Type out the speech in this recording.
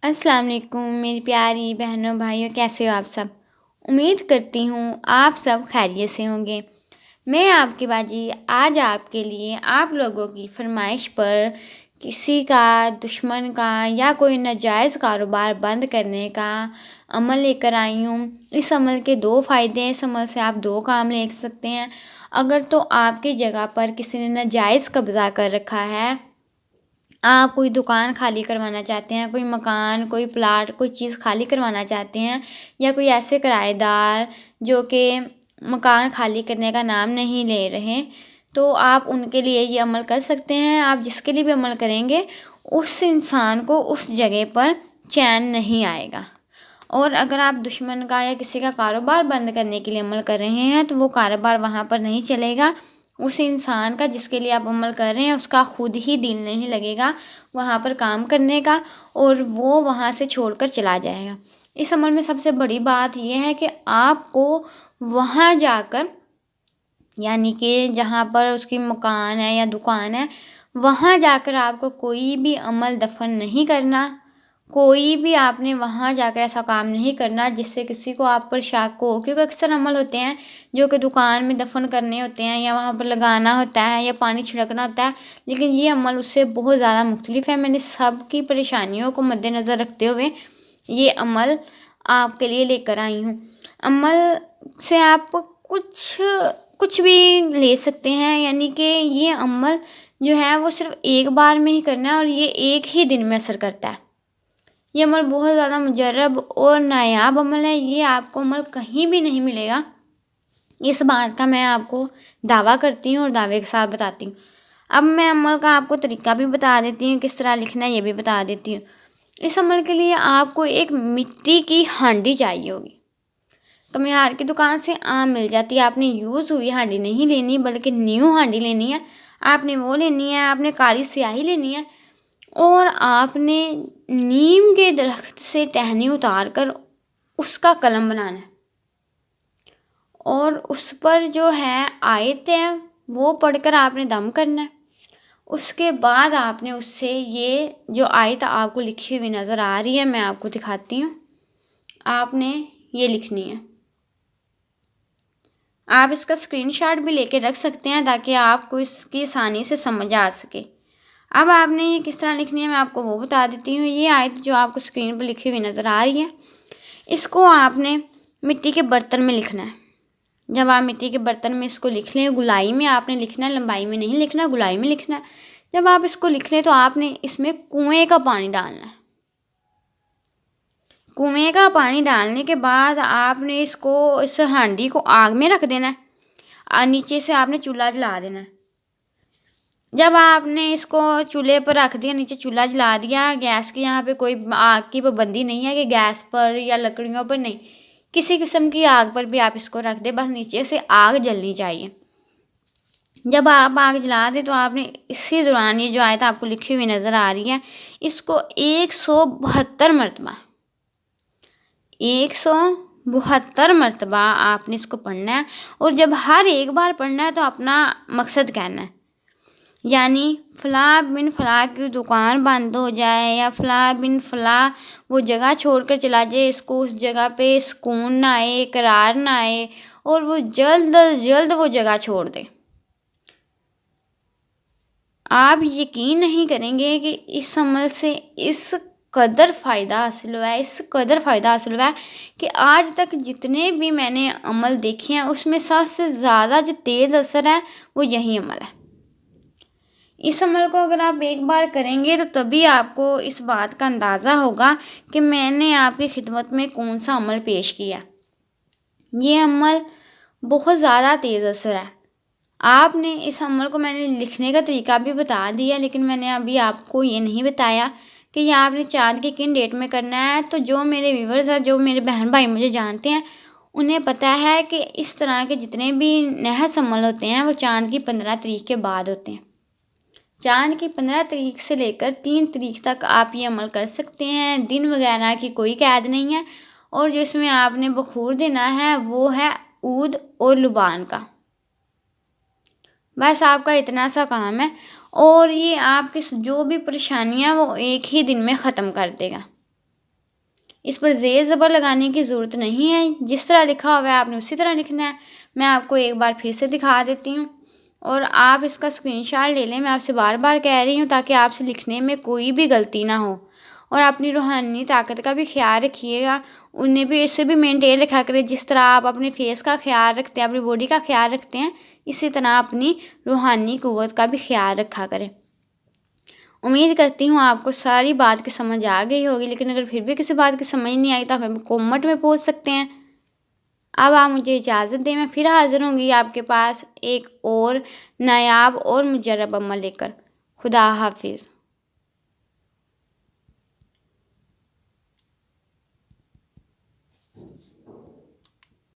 السلام علیکم میری پیاری بہنوں بھائیوں، کیسے ہو آپ سب؟ امید کرتی ہوں آپ سب خیریت سے ہوں گے۔ میں آپ کی باجی آج آپ کے لیے آپ لوگوں کی فرمائش پر کسی کا، دشمن کا یا کوئی ناجائز کاروبار بند کرنے کا عمل لے کر آئی ہوں۔ اس عمل کے 2 فائدے ہیں، اس عمل سے آپ 2 کام لے سکتے ہیں۔ اگر تو آپ کی جگہ پر کسی نے ناجائز قبضہ کر رکھا ہے، آپ کوئی دکان خالی کروانا چاہتے ہیں، کوئی مکان، کوئی پلاٹ، کوئی چیز خالی کروانا چاہتے ہیں، یا کوئی ایسے کرایہ دار جو کہ مکان خالی کرنے کا نام نہیں لے رہے، تو آپ ان کے لیے یہ عمل کر سکتے ہیں۔ آپ جس کے لیے بھی عمل کریں گے اس انسان کو اس جگہ پر چین نہیں آئے گا۔ اور اگر آپ دشمن کا یا کسی کا کاروبار بند کرنے کے لیے عمل کر رہے ہیں تو وہ کاروبار وہاں پر نہیں چلے گا۔ اس انسان کا جس کے لیے آپ عمل کر رہے ہیں اس کا خود ہی دل نہیں لگے گا وہاں پر کام کرنے کا، اور وہ وہاں سے چھوڑ کر چلا جائے گا۔ اس عمل میں سب سے بڑی بات یہ ہے کہ آپ کو وہاں جا کر، یعنی کہ جہاں پر اس کی مکان ہے یا دکان ہے، وہاں جا کر آپ کو کوئی بھی عمل دفن نہیں کرنا، کوئی بھی آپ نے وہاں جا کر ایسا کام نہیں کرنا جس سے کسی کو آپ پر شک ہو، کیونکہ اکثر عمل ہوتے ہیں جو کہ دکان میں دفن کرنے ہوتے ہیں، یا وہاں پر لگانا ہوتا ہے، یا پانی چھڑکنا ہوتا ہے، لیکن یہ عمل اس سے بہت زیادہ مختلف ہے۔ میں نے سب کی پریشانیوں کو مد نظر رکھتے ہوئے یہ عمل آپ کے لیے لے کر آئی ہوں۔ عمل سے آپ کچھ بھی لے سکتے ہیں، یعنی کہ یہ عمل جو ہے وہ صرف ایک بار میں ہی کرنا ہے، اور یہ ایک ہی دن میں اثر کرتا ہے۔ یہ عمل بہت زیادہ مجرب اور نایاب عمل ہے، یہ آپ کو عمل کہیں بھی نہیں ملے گا، اس بات کا میں آپ کو دعویٰ کرتی ہوں اور دعوے کے ساتھ بتاتی ہوں۔ اب میں عمل کا آپ کو طریقہ بھی بتا دیتی ہوں، کس طرح لکھنا ہے یہ بھی بتا دیتی ہوں۔ اس عمل کے لیے آپ کو ایک مٹی کی ہانڈی چاہیے ہوگی۔ کمیار کی دکان سے عام مل جاتی ہے۔ آپ نے یوز ہوئی ہانڈی نہیں لینی بلکہ نیو ہانڈی لینی ہے۔ آپ نے وہ لینی ہے، آپ نے کالی سیاہی لینی ہے، اور آپ نے نیم کے درخت سے ٹہنی اتار کر اس کا قلم بنانا ہے، اور اس پر جو ہے آیت ہے وہ پڑھ کر آپ نے دم کرنا ہے۔ اس کے بعد آپ نے اس سے یہ جو آیت آپ کو لکھی ہوئی نظر آ رہی ہے، میں آپ کو دکھاتی ہوں، آپ نے یہ لکھنی ہے۔ آپ اس کا اسکرین شاٹ بھی لے کے رکھ سکتے ہیں تاکہ آپ کو اس کی آسانی سے سمجھ آ سکے۔ اب آپ نے یہ کس طرح لکھنی ہے میں آپ کو وہ بتا دیتی ہوں۔ یہ آیت جو آپ کو اسکرین پر لکھی ہوئی نظر آ رہی ہے، اس کو آپ نے مٹی کے برتن میں لکھنا ہے۔ جب آپ مٹی کے برتن میں اس کو لکھ لیں، گلائی میں آپ نے لکھنا ہے، لمبائی میں نہیں لکھنا، گلائی میں لکھنا ہے۔ جب آپ اس کو لکھ لیں تو آپ نے اس میں کنویں کا پانی ڈالنا ہے۔ کنویں کا پانی ڈالنے کے بعد آپ نے اس ہانڈی کو آگ میں رکھ دینا ہے، اور نیچے سے آپ نے چولہا جلا دینا ہے۔ جب آپ نے اس کو چولہے پر رکھ دیا، نیچے چولہا جلا دیا، گیس کی یہاں پہ کوئی آگ کی پابندی نہیں ہے کہ گیس پر یا لکڑیوں پر، نہیں، کسی قسم کی آگ پر بھی آپ اس کو رکھ دیں، بس نیچے سے آگ جلنی چاہیے۔ جب آپ آگ جلا دیں تو آپ نے اسی دوران یہ جو آیت آپ کو لکھی ہوئی نظر آ رہی ہے، اس کو 172 مرتبہ 172 مرتبہ آپ نے اس کو پڑھنا ہے، اور جب ہر ایک بار پڑھنا ہے تو اپنا مقصد کہنا ہے، یعنی فلاں بن فلاں کی دکان بند ہو جائے، یا فلاں بن فلاں وہ جگہ چھوڑ کر چلا جائے، اس کو اس جگہ پہ سکون نہ آئے، قرار نہ آئے، اور وہ جلد از جلد وہ جگہ چھوڑ دے۔ آپ یقین نہیں کریں گے کہ اس عمل سے اس قدر فائدہ حاصل ہوا ہے کہ آج تک جتنے بھی میں نے عمل دیکھے ہیں اس میں سب سے زیادہ جو تیز اثر ہے وہ یہی عمل ہے۔ اس عمل کو اگر آپ ایک بار کریں گے تو تبھی آپ کو اس بات کا اندازہ ہوگا کہ میں نے آپ کی خدمت میں کون سا عمل پیش کیا۔ یہ عمل بہت زیادہ تیز اثر ہے۔ آپ نے اس عمل کو، میں نے لکھنے کا طریقہ بھی بتا دیا، لیکن میں نے ابھی آپ کو یہ نہیں بتایا کہ یہ آپ نے چاند کی کن ڈیٹ میں کرنا ہے۔ تو جو میرے ویورز ہیں، جو میرے بہن بھائی مجھے جانتے ہیں، انہیں پتہ ہے کہ اس طرح کے جتنے بھی نحس عمل ہوتے ہیں وہ چاند کی 15 تاریخ کے بعد ہوتے ہیں۔ چاند کی 15 تاریخ سے لے کر 3 تاریخ تک آپ یہ عمل کر سکتے ہیں، دن وغیرہ کی کوئی قید نہیں ہے، اور جو اس میں آپ نے بخور دینا ہے وہ ہے عود اور لبان کا۔ بس آپ کا اتنا سا کام ہے، اور یہ آپ کی جو بھی پریشانیاں وہ ایک ہی دن میں ختم کر دے گا۔ اس پر زیر زبر لگانے کی ضرورت نہیں ہے، جس طرح لکھا ہوا ہے آپ نے اسی طرح لکھنا ہے۔ میں آپ کو ایک بار پھر سے دکھا دیتی ہوں اور آپ اس کا اسکرین شاٹ لے لیں۔ میں آپ سے بار بار کہہ رہی ہوں تاکہ آپ سے لکھنے میں کوئی بھی غلطی نہ ہو، اور اپنی روحانی طاقت کا بھی خیال رکھیے گا، انہیں بھی اسے بھی مینٹین رکھا کرے۔ جس طرح آپ اپنے فیس کا خیال رکھتے ہیں، اپنی باڈی کا خیال رکھتے ہیں، اسی طرح اپنی روحانی قوت کا بھی خیال رکھا کریں۔ امید کرتی ہوں آپ کو ساری بات کی سمجھ آ گئی ہوگی، لیکن اگر پھر بھی کسی بات کی سمجھ نہیں آئی تو آپ ہمیں کومنٹ میں پوچھ سکتے ہیں۔ اب آپ مجھے اجازت دیں، میں پھر حاضر ہوں گی آپ کے پاس ایک اور نایاب اور مجرب عمل لے کر۔ خدا حافظ۔